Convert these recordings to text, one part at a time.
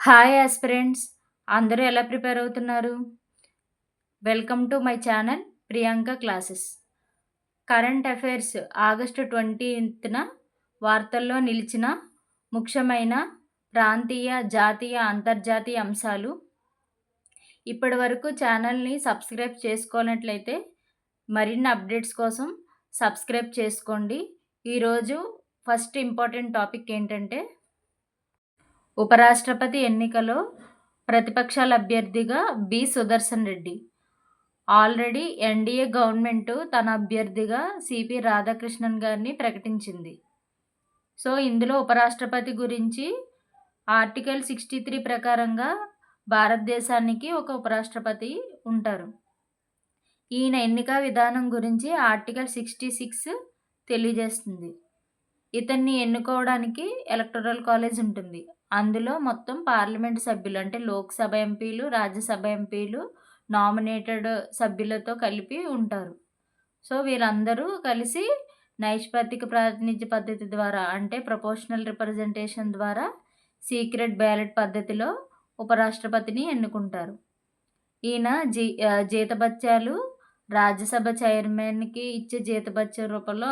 Hi aspirants, అందరూ ఎలా prepare అవుతున్నారు? Welcome to my channel Priyanka classes. Current affairs August 20న వార్తల్లో నిలిచిన ముఖ్యమైన ప్రాంతీయ, జాతీయ, అంతర్జాతీయ అంశాలు. ఇప్పటివరకు ఛానల్‌ని సబ్స్క్రైబ్ చేసుకోనట్లయితే మరిన్ని అప్డేట్స్ కోసం సబ్స్క్రైబ్ చేసుకోండి. ఈరోజు ఫస్ట్ ఇంపార్టెంట్ టాపిక్ ఏంటంటే ఉపరాష్ట్రపతి ఎన్నికలో ప్రతిపక్షాల అభ్యర్థిగా Sudarshan Reddy. Already NDA government తన అభ్యర్థిగా సిపి రాధాకృష్ణన్ గారిని ప్రకటించింది. సో, ఇందులో ఉపరాష్ట్రపతి గురించి ఆర్టికల్ 63 ప్రకారంగా భారతదేశానికి ఒక ఉపరాష్ట్రపతి ఉంటారు. ఈయన ఎన్నిక విధానం గురించి ఆర్టికల్ 66 తెలియజేస్తుంది. ఇతన్ని ఎన్నుకోవడానికి ఎలక్టోరల్ కాలేజ్ ఉంటుంది. అందులో మొత్తం పార్లమెంట్ సభ్యులు అంటే లోక్‌సభ ఎంపీలు, రాజ్యసభ ఎంపీలు, నామినేటెడ్ సభ్యులతో కలిపి ఉంటారు. సో, వీళ్ళందరూ కలిసి నైష్పత్తిక ప్రాతినిధ్య పద్ధతి ద్వారా అంటే ప్రపోర్షనల్ రిప్రజెంటేషన్ ద్వారా సీక్రెట్ బ్యాలెట్ పద్ధతిలో ఉపరాష్ట్రపతిని ఎన్నుకుంటారు. ఈయన జీతభత్యాలు రాజ్యసభ చైర్మన్‌కి ఇచ్చే జీతభత్యం రూపంలో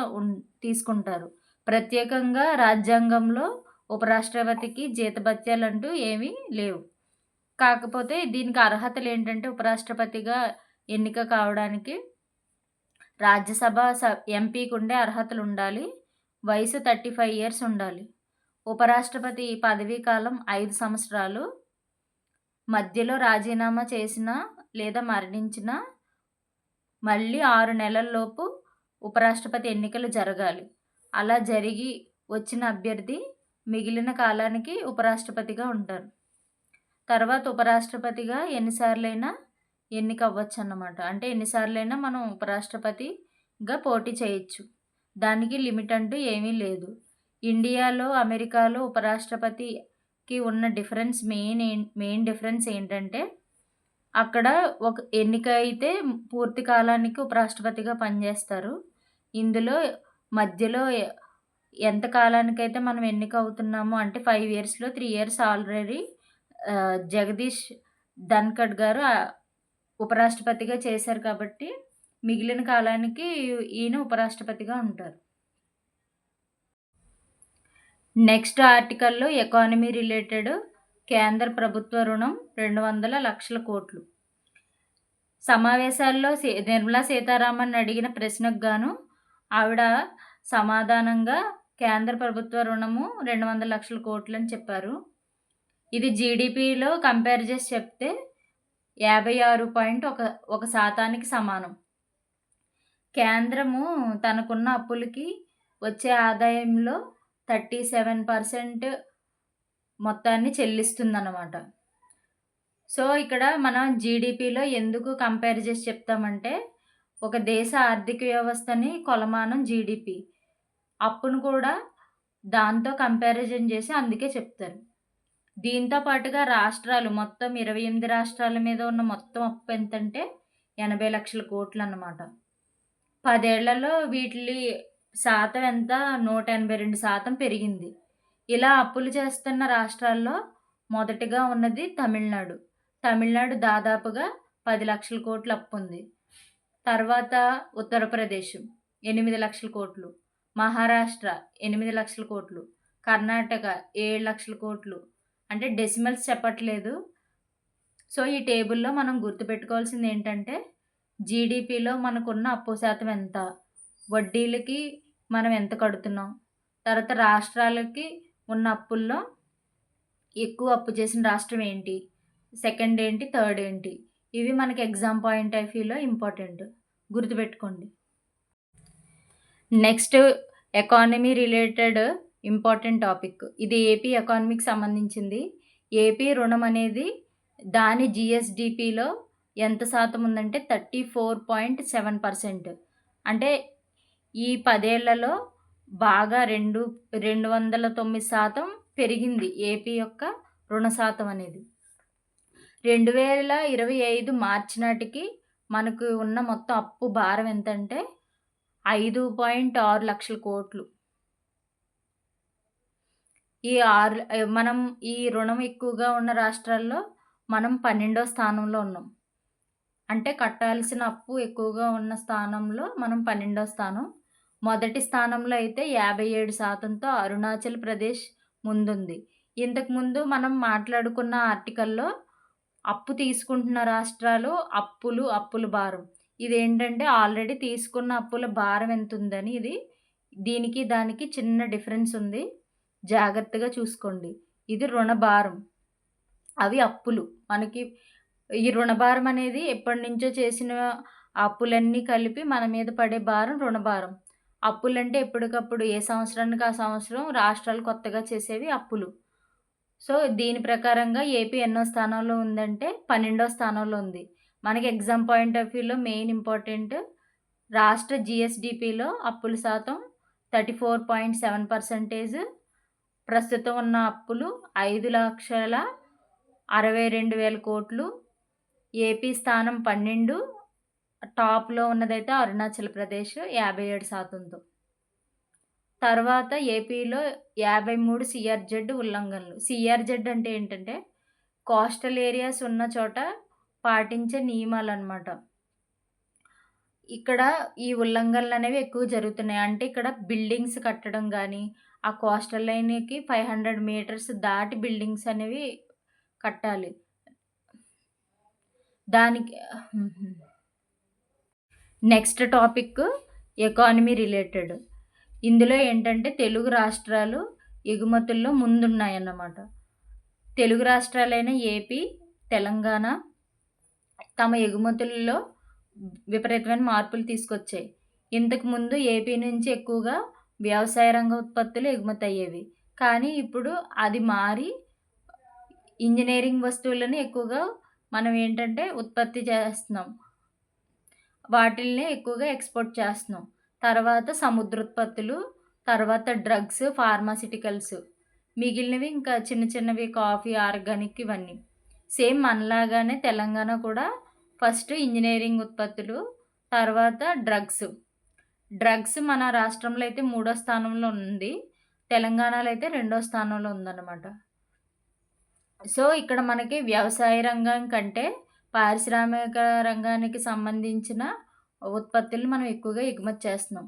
తీసుకుంటారు. ప్రత్యేకంగా రాజ్యాంగంలో ఉపరాష్ట్రపతికి జీతభత్యాలంటూ ఏమీ లేవు. కాకపోతే దీనికి అర్హతలేంటంటే ఉపరాష్ట్రపతిగా ఎన్నిక కావడానికి రాజ్యసభ ఎంపీకి ఉండే అర్హతలుండాలి. వయసు 35 ఇయర్స్ ఉండాలి. ఉపరాష్ట్రపతి పదవీ కాలం 5 సంవత్సరాలు. మధ్యలో రాజీనామా చేసినా లేదా మరణించినా మళ్ళీ 6 నెలల్లోపు ఉపరాష్ట్రపతి ఎన్నికలు జరగాలి. అలా జరిగి వచ్చిన అభ్యర్థి మిగిలిన కాలానికి ఉపరాష్ట్రపతిగా ఉంటారు. తర్వాత ఉపరాష్ట్రపతిగా ఎన్నిసార్లైనా ఎన్నిక అవ్వచ్చన్నమాట. అంటే ఎన్నిసార్లైనా మనం ఉపరాష్ట్రపతిగా పోటీ చేయొచ్చు. దానికి లిమిట్ అంటూ ఏమీ లేదు. ఇండియాలో, అమెరికాలో ఉపరాష్ట్రపతికి ఉన్న డిఫరెన్స్ మెయిన్ డిఫరెన్స్ ఏంటంటే అక్కడ ఒక ఎన్నిక అయితే పూర్తి కాలానికి ఉపరాష్ట్రపతిగా పనిచేస్తారు. ఇందులో మధ్యలో ఎంత కాలానికైతే మనం ఎన్నిక అవుతున్నామో అంటే 5 ఇయర్స్‌లో 3 ఇయర్స్ ఆల్రెడీ జగదీష్ ధన్‌ఖడ్ గారు ఉపరాష్ట్రపతిగా చేశారు కాబట్టి మిగిలిన కాలానికి ఈయన ఉపరాష్ట్రపతిగా ఉంటారు. నెక్స్ట్ ఆర్టికల్‌లో ఎకానమీ రిలేటెడ్ కేంద్ర ప్రభుత్వ రుణం 200 లక్షల కోట్లు. సమావేశాల్లో నిర్మలా సీతారామన్ అడిగిన ప్రశ్నకు గాను ఆవిడ సమాధానంగా కేంద్ర ప్రభుత్వ రుణము 200 లక్షల కోట్లని చెప్పారు. ఇది జీడీపీలో కంపేర్ చేసి చెప్తే 56.1% సమానం. కేంద్రము తనకున్న అప్పులకి వచ్చే ఆదాయంలో 37% మొత్తాన్ని చెల్లిస్తుందన్నమాట. సో, ఇక్కడ మనం జీడీపీలో ఎందుకు కంపేర్ చేసి చెప్తామంటే ఒక దేశ ఆర్థిక వ్యవస్థని కొలమానం జీడీపీ. అప్పును కూడా దాంతో కంపారిజన్ చేసి అందుకే చెప్తారు. దీంతో పాటుగా రాష్ట్రాలు మొత్తం 28 రాష్ట్రాల మీద ఉన్న మొత్తం అప్పు ఎంతంటే 80 లక్షల కోట్లన్నమాట. 10 ఏళ్లలో వీటిలి శాతం ఎంత 182% పెరిగింది. ఇలా అప్పులు చేస్తున్న రాష్ట్రాల్లో మొదటిగా ఉన్నది తమిళనాడు. తమిళనాడు దాదాపుగా 10 లక్షల కోట్ల అప్పుంది. తర్వాత ఉత్తరప్రదేశ్ 8 లక్షల కోట్లు, మహారాష్ట్ర 8 లక్షల కోట్లు, కర్ణాటక 7 లక్షల కోట్లు. అంటే డెసిమల్స్ చెప్పట్లేదు. సో, ఈ టేబుల్‌లో మనం గుర్తుపెట్టుకోవాల్సింది ఏంటంటే జీడీపీలో మనకున్న అప్పు శాతం ఎంత, వడ్డీలకి మనం ఎంత కడుతున్నాం, తర్వాత రాష్ట్రాలకి ఉన్న అప్పుల్లో ఎక్కువ అప్పు చేసిన రాష్ట్రం ఏంటి, సెకండ్ ఏంటి, థర్డ్ ఏంటి, ఇవి మనకి ఎగ్జామ్ పాయింట్ ఆఫ్ వ్యూలో ఇంపార్టెంట్. గుర్తుపెట్టుకోండి. Next economy related important topic. ఇది ఏపీ ఎకానమీకి సంబంధించింది. ఏపీ రుణం అనేది దాని జీఎస్డీపీలో ఎంత శాతం ఉందంటే 34.7%. అంటే ఈ 10 ఏళ్లలో బాగా 209% పెరిగింది ఏపీ యొక్క రుణ శాతం అనేది. 2025 మార్చి నాటికి మనకు ఉన్న మొత్తం అప్పు భారం ఎంతంటే 5.6 లక్షల కోట్లు. ఈ మనం ఈ రుణం ఎక్కువగా ఉన్న రాష్ట్రాల్లో మనం 12వ స్థానంలో ఉన్నాం. అంటే కట్టాల్సిన అప్పు ఎక్కువగా ఉన్న స్థానంలో మనం 12వ స్థానం. మొదటి స్థానంలో అయితే 57%తో అరుణాచల్ ప్రదేశ్ ముందుంది. ఇంతకుముందు మనం మాట్లాడుకున్న ఆర్టికల్‌లో అప్పు తీసుకుంటున్న రాష్ట్రాలు, అప్పుల భారం. ఇదేంటంటే ఆల్రెడీ తీసుకున్న అప్పుల భారం ఎంతుందని దీనికి దానికి చిన్న డిఫరెన్స్ ఉంది. జాగ్రత్తగా చూసుకోండి. ఇది రుణ భారం. అవి అప్పులు. మనకి ఈ రుణభారం అనేది ఎప్పటినుంచో చేసిన అప్పులన్నీ కలిపి మన మీద పడే భారం రుణభారం. అప్పులంటే ఎప్పటికప్పుడు ఏ సంవత్సరానికి ఆ సంవత్సరం రాష్ట్రాలు కొత్తగా చేసేవి అప్పులు. సో, దీని ప్రకారంగా ఏపీ ఎన్నో స్థానంలో ఉందంటే 12వ స్థానంలో ఉంది. మనకి ఎగ్జామ్ పాయింట్ ఆఫ్ వ్యూలో మెయిన్ ఇంపార్టెంట్ రాష్ట్ర జీఎస్‌డీపీలో అప్పుల శాతం 34.7%. ప్రస్తుతం ఉన్న అప్పులు 5,62,వేల కోట్లు. ఏపీ స్థానం 12. టాప్‌లో ఉన్నదైతే అరుణాచల్ ప్రదేశ్ 57%తో. తర్వాత ఏపీలో 53 సీఆర్‌జెడ్ ఉల్లంఘనలు. సీఆర్‌జెడ్ అంటే ఏంటంటే కోస్టల్ ఏరియాస్ ఉన్న చోట పాటించే నియమాలనమాట. ఇక్కడ ఈ ఉల్లంఘనలనేవి ఎక్కువ జరుగుతున్నాయి. అంటే ఇక్కడ బిల్డింగ్స్ కట్టడం గానీ, ఆ కోస్టల్ లైన్‌కి 500 మీటర్స్ దాటి బిల్డింగ్స్ అనేవి కట్టాలి. దానికి నెక్స్ట్ టాపిక్ ఎకానమీ రిలేటెడ్. ఇందులో ఏంటంటే తెలుగు రాష్ట్రాలు ఎగుమతుల్లో ముందున్నాయన్నమాట. తెలుగు రాష్ట్రాలైన ఏపీ, తెలంగాణ తమ ఎగుమతుల్లో విపరీతమైన మార్పులు తీసుకొచ్చాయి. ఇంతకుముందు ఏపీ నుంచి ఎక్కువగా వ్యవసాయ రంగ ఉత్పత్తులు ఎగుమతయ్యేవి. కానీ ఇప్పుడు అది మారి ఇంజినీరింగ్ వస్తువులను ఎక్కువగా మనం ఏంటంటే ఉత్పత్తి చేస్తున్నాం. వాటిల్నే ఎక్కువగా ఎక్స్‌పోర్ట్ చేస్తున్నాం. తర్వాత సముద్రోత్పత్తులు, తర్వాత డ్రగ్స్, ఫార్మాస్యూటికల్స్. మిగిలినవి ఇంకా చిన్న చిన్నవి కాఫీ, ఆర్గానిక్ ఇవన్నీ. సేమ్ మనలాగానే తెలంగాణ కూడా ఫస్ట్ ఇంజినీరింగ్ ఉత్పత్తులు, తర్వాత డ్రగ్స్. డ్రగ్స్ మన రాష్ట్రంలో అయితే 3వ స్థానంలో ఉంది. తెలంగాణలో అయితే 2వ స్థానంలో ఉందన్నమాట. సో, ఇక్కడ మనకి వ్యవసాయ రంగం కంటే పారిశ్రామిక రంగానికి సంబంధించిన ఉత్పత్తులు మనం ఎక్కువగా ఎగుమతి చేస్తున్నాం.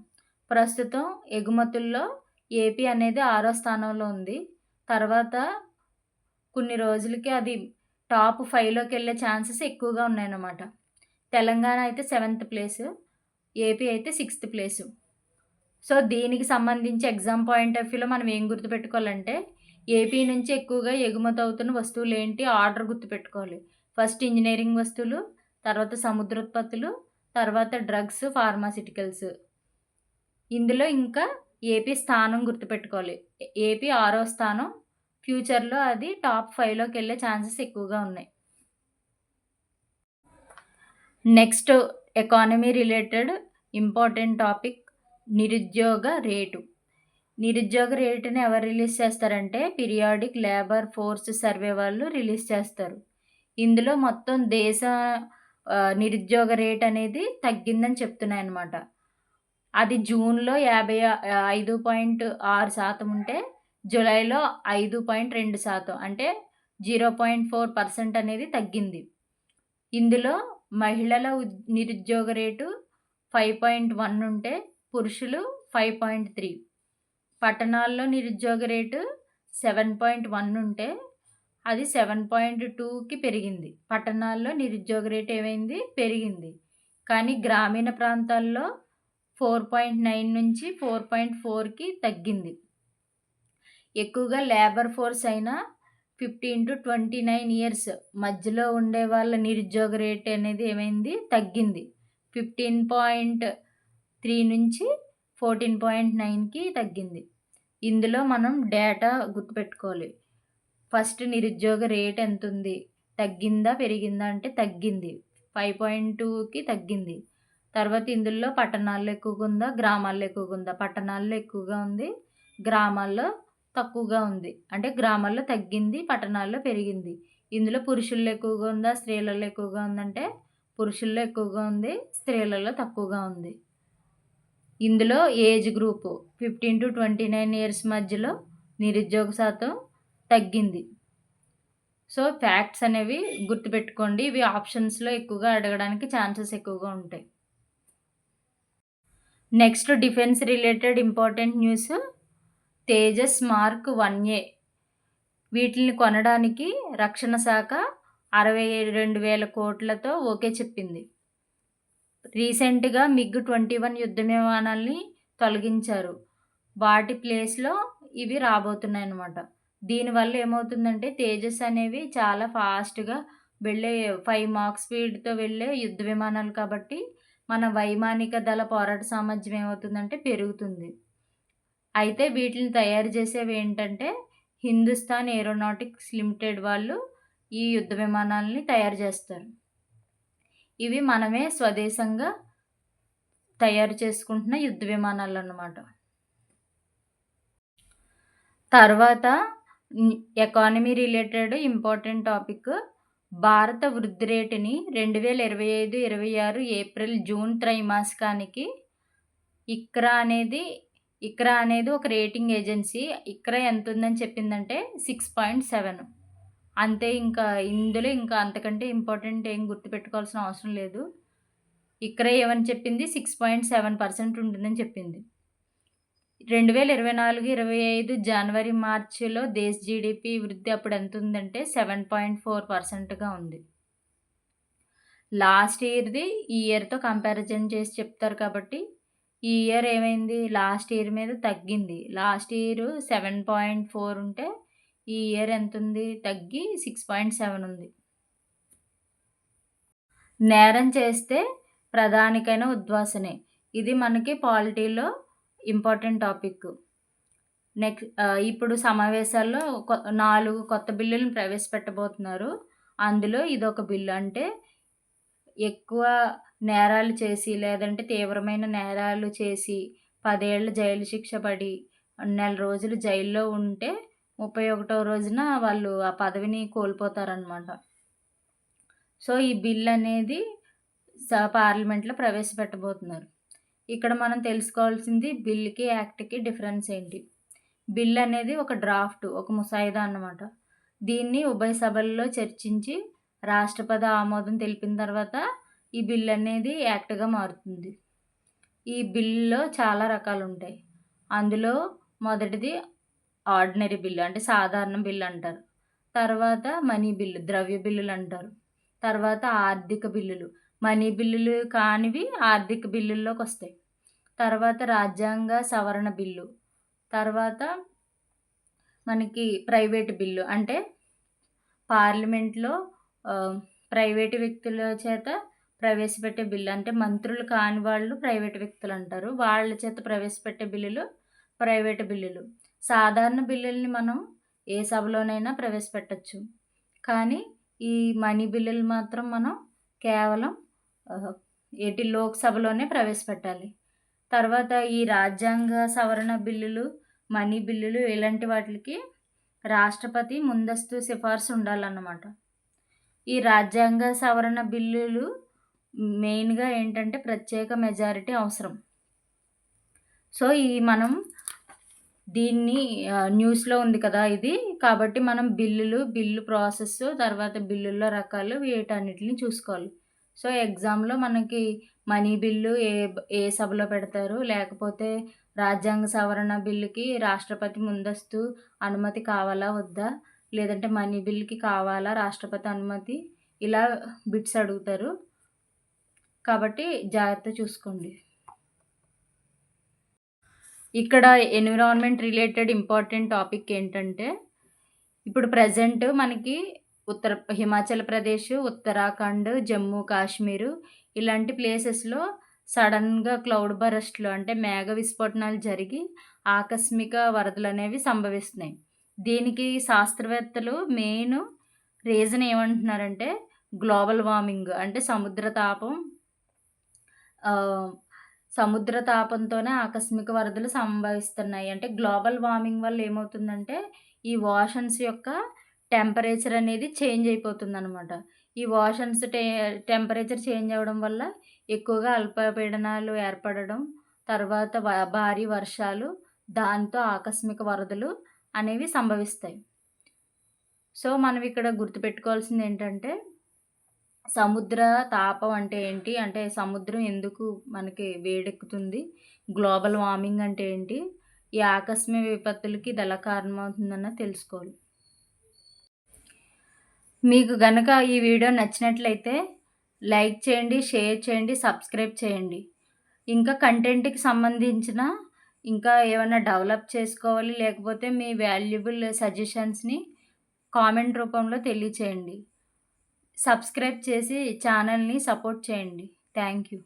ప్రస్తుతం ఎగుమతుల్లో ఏపీ అనేది 6వ స్థానంలో ఉంది. తర్వాత కొన్ని రోజులకి అది టాప్ 5లోకెళ్ళే ఛాన్సెస్ ఎక్కువగా ఉన్నాయన్నమాట. తెలంగాణ అయితే 7థ్ ప్లేసు, ఏపీ అయితే 6థ్ ప్లేసు. సో, దీనికి సంబంధించి ఎగ్జామ్ పాయింట్ ఆఫ్ వ్యూలో మనం ఏం గుర్తుపెట్టుకోవాలంటే, ఏపీ నుంచి ఎక్కువగా ఎగుమతవుతున్న వస్తువులేంటి ఆర్డర్ గుర్తుపెట్టుకోవాలి. ఫస్ట్ ఇంజినీరింగ్ వస్తువులు, తర్వాత సముద్రోత్పత్తులు, తర్వాత డ్రగ్స్, ఫార్మాస్యూటికల్స్. ఇందులో ఇంకా ఏపీ స్థానం గుర్తుపెట్టుకోవాలి. ఏపీ 6వ స్థానం. ఫ్యూచర్‌లో అది టాప్ 5లోకెళ్ళే ఛాన్సెస్ ఎక్కువగా ఉన్నాయి. Next economy related important topic నిరుద్యోగ రేటు. నిరుద్యోగ రేటుని ఎవరు రిలీజ్ చేస్తారంటే పీరియాడిక్ లేబర్ ఫోర్స్ సర్వే వాళ్ళు రిలీజ్ చేస్తారు. ఇందులో మొత్తం దేశ నిరుద్యోగ రేట్ అనేది తగ్గిందని చెప్తున్నాయన్నమాట. అది జూన్‌లో 5.6% ఉంటే జులైలో 5.2% అంటే 0.4% అనేది తగ్గింది. ఇందులో మహిళల నిరుద్యోగ రేటు 5.1 ఉంటే పురుషులు 5.3. పట్టణాల్లో నిరుద్యోగ రేటు 7.1 ఉంటే అది 7.2కి పెరిగింది. పట్టణాల్లో నిరుద్యోగ రేట్ ఏమైంది? పెరిగింది. కానీ గ్రామీణ ప్రాంతాల్లో 4.9 నుంచి 4.4కి తగ్గింది. ఎక్కువగా లేబర్ ఫోర్స్ అయిన 15-29 ఇయర్స్ మధ్యలో ఉండే వాళ్ళ నిరుద్యోగ రేట్ అనేది ఏమైంది? తగ్గింది. 15.3 నుంచి 14.9కి తగ్గింది. ఇందులో మనం డేటా గుర్తుపెట్టుకోవాలి. ఫస్ట్ నిరుద్యోగ రేట్ ఎంతుంది? తగ్గిందా? పెరిగిందా? అంటే తగ్గింది. 5.2కి తగ్గింది. తర్వాత ఇందులో పట్టణాల్లో ఎక్కువగా ఉందా? గ్రామాల్లో ఎక్కువగా ఉందా? పట్టణాల్లో ఎక్కువగా ఉంది. గ్రామాల్లో తక్కువగా ఉంది. అంటే గ్రామాల్లో తగ్గింది, పట్టణాల్లో పెరిగింది. ఇందులో పురుషుల్లో ఎక్కువగా ఉందా? స్త్రీలలో ఎక్కువగా ఉందంటే పురుషుల్లో ఎక్కువగా ఉంది, స్త్రీలలో తక్కువగా ఉంది. ఇందులో ఏజ్ గ్రూపు 15-29 ఇయర్స్ మధ్యలో నిరుద్యోగ శాతం తగ్గింది. సో, ఫ్యాక్ట్స్ అనేవి గుర్తుపెట్టుకోండి. ఇవి ఆప్షన్స్‌లో ఎక్కువగా అడగడానికి ఛాన్సెస్ ఎక్కువగా ఉంటాయి. Next defence related important news. Tejas mark 1A వీటిల్ని కొనడానికి రక్షణ శాఖ 62,000 కోట్లతో ఓకే చెప్పింది. రీసెంట్‌గా మిగ్-21 యుద్ధ విమానాల్ని తొలగించారు. వాటి ప్లేస్‌లో ఇవి రాబోతున్నాయన్నమాట. దీనివల్ల ఏమవుతుందంటే తేజస్ అనేవి చాలా ఫాస్ట్‌గా వెళ్ళే 5 మాక్ స్పీడ్‌తో వెళ్ళే యుద్ధ విమానాలు కాబట్టి మన వైమానిక దళ పోరాట సామర్థ్యం ఏమవుతుందంటే పెరుగుతుంది. అయితే వీటిని తయారు చేసేవేంటంటే హిందుస్థాన్ ఏరోనాటిక్స్ లిమిటెడ్ వాళ్ళు ఈ యుద్ధ విమానాల్ని తయారు చేస్తారు. ఇవి మనమే స్వదేశంగా తయారు చేసుకుంటున్న యుద్ధ విమానాలన్నమాట. తర్వాత ఎకానమీ రిలేటెడ్ ఇంపార్టెంట్ టాపిక్. భారత వృద్ధి రేటుని 2025, 26 ఏప్రిల్, జూన్ త్రైమాసికానికి ఇక్రా అనేది ఒక రేటింగ్ ఏజెన్సీ. ఇక్రా ఎంతుందని చెప్పిందంటే 6.7. అంతే. ఇందులో అంతకంటే ఇంపార్టెంట్ ఏం గుర్తుపెట్టుకోవాల్సిన అవసరం లేదు. ఇక్రా ఏమని చెప్పింది? 6.7% ఉంటుందని చెప్పింది. 2024, 25 జనవరి, మార్చిలో దేశ జీడీపీ వృద్ధి అప్పుడు ఎంతుందంటే 7.4%గా ఉంది. లాస్ట్ ఇయర్‌ది ఈ ఇయర్‌తో కంపారిజన్ చేసి చెప్తారు కాబట్టి, ఈ ఇయర్ ఏమైంది? లాస్ట్ ఇయర్ మీద తగ్గింది. లాస్ట్ ఇయర్ 7.4 ఉంటే, ఈ ఇయర్ ఎంతుంది? తగ్గి 6.7 ఉంది. నేరం చేస్తే ప్రధానికైన ఉద్వాసనే. ఇది మనకి పాలిటీలో ఇంపార్టెంట్ టాపిక్. ఇప్పుడు సమావేశాల్లో 4 కొత్త బిల్లులను ప్రవేశపెట్టబోతున్నారు. అందులో ఇదొక బిల్లు. అంటే ఎక్కువ నేరాలు చేసి, లేదంటే తీవ్రమైన నేరాలు చేసి 10 ఏళ్ల జైలు శిక్ష పడి, నెల రోజులు జైల్లో ఉంటే 31వ రోజున వాళ్ళు ఆ పదవిని కోల్పోతారనమాట. సో, ఈ బిల్ అనేది పార్లమెంట్‌లో ప్రవేశపెట్టబోతున్నారు. ఇక్కడ మనం తెలుసుకోవాల్సింది బిల్‌కి, యాక్ట్‌కి డిఫరెన్స్ ఏంటి? బిల్ అనేది ఒక డ్రాఫ్ట్, ఒక ముసాయిదా అన్నమాట. దీన్ని ఉభయ సభల్లో చర్చించి రాష్ట్రపతి ఆమోదం తెలిపిన తర్వాత ఈ బిల్ అనేది యాక్ట్‌గా మారుతుంది. ఈ బిల్లులో చాలా రకాలుంటాయి. అందులో మొదటిది ఆర్డినరీ బిల్లు, అంటే సాధారణ బిల్లు అంటారు. తర్వాత మనీ బిల్లు, ద్రవ్య బిల్లులు అంటారు. తర్వాత ఆర్థిక బిల్లులు, మనీ బిల్లులు కానివి ఆర్థిక బిల్లుల్లోకొస్తాయి. తర్వాత రాజ్యాంగ సవరణ బిల్లు. తర్వాత మనకి ప్రైవేట్ బిల్లు, అంటే పార్లమెంట్‌లో ప్రైవేటు వ్యక్తుల చేత ప్రవేశపెట్టే బిల్లు. అంటే మంత్రులు కాని వాళ్ళు ప్రైవేటు వ్యక్తులంటారు. వాళ్ళ చేత ప్రవేశపెట్టే బిల్లులు ప్రైవేటు బిల్లులు. సాధారణ బిల్లుల్ని మనం ఏ సభలోనైనా ప్రవేశపెట్టొచ్చు. కానీ ఈ మనీ బిల్లులు మాత్రం మనం కేవలం లోక్‌సభలోనే ప్రవేశపెట్టాలి. తర్వాత ఈ రాజ్యాంగ సవరణ బిల్లులు, మనీ బిల్లులు ఇలాంటి వాటికి రాష్ట్రపతి ముందస్తు సిఫార్సు ఉండాలన్నమాట. ఈ రాజ్యాంగ సవరణ బిల్లులు మెయిన్‌గా ఏంటంటే ప్రత్యేక మెజారిటీ అవసరం. సో, మనం దీన్ని న్యూస్‌లో ఉంది కదా ఇది. కాబట్టి మనం బిల్లు ప్రాసెస్, తర్వాత బిల్లుల్లో రకాలు వీటన్నిటిని చూసుకోవాలి. సో, ఎగ్జామ్‌లో మనకి మనీ బిల్లు ఏ సభలో పెడతారు, లేకపోతే రాజ్యాంగ సవరణ బిల్లుకి రాష్ట్రపతి ముందస్తు అనుమతి కావాలా వద్దా? లేదంటే మనీ బిల్లుకి కావాలా రాష్ట్రపతి అనుమతి? ఇలా బిట్స్ అడుగుతారు. కాబట్టి జాగ్రత్త చూసుకోండి. ఇక్కడ ఎన్విరాన్మెంట్ రిలేటెడ్ ఇంపార్టెంట్ టాపిక్ ఏంటంటే, ఇప్పుడు ప్రెజెంట్ మనకి హిమాచల్ ప్రదేశ్, ఉత్తరాఖండ్, జమ్మూ కాశ్మీరు ఇలాంటి ప్లేసెస్‌లో సడెన్‌గా క్లౌడ్ బరస్ట్‌లు, అంటే మేఘ విస్ఫోటనాలు జరిగి ఆకస్మిక వరదలనేవి సంభవిస్తున్నాయి. దీనికి శాస్త్రవేత్తలు మెయిన్ రీజన్ ఏమంటున్నారంటే గ్లోబల్ వార్మింగ్, అంటే సముద్ర తాపంతోనే ఆకస్మిక వరదలు సంభవిస్తున్నాయి. అంటే గ్లోబల్ వార్మింగ్ వల్ల ఏమవుతుందంటే ఈ ఓషన్స్ యొక్క టెంపరేచర్ అనేది చేంజ్ అయిపోతుందనమాట. ఈ ఓషన్స్ టెంపరేచర్ చేంజ్ అవ్వడం వల్ల ఎక్కువగా అల్పపీడనాలు ఏర్పడడం, తర్వాత భారీ వర్షాలు, దాంతో ఆకస్మిక వరదలు అనేవి సంభవిస్తాయి. సో, మనం ఇక్కడ గుర్తుపెట్టుకోవాల్సిందేంటంటే, సముద్ర తాపం అంటే ఏంటి? అంటే సముద్రం ఎందుకు మనకి వేడెక్కుతుంది? గ్లోబల్ వార్మింగ్ అంటే ఏంటి? ఈ ఆకస్మిక విపత్తులకి ఇదెలా కారణమవుతుందన్నది తెలుసుకోవాలి. మీకు గనక ఈ వీడియో నచ్చినట్లయితే లైక్ చేయండి, షేర్ చేయండి, సబ్స్క్రైబ్ చేయండి. ఇంకా కంటెంట్‌కి సంబంధించిన ఇంకా ఏమన్నా డెవలప్ చేసుకోవాలి, లేకపోతే మీ వాల్యుబుల్ సజెషన్స్‌ని కామెంట్ రూపంలో తెలియచేయండి. సబ్స్క్రైబ్ చేసి ఛానల్‌ని సపోర్ట్ చేయండి. Thank you.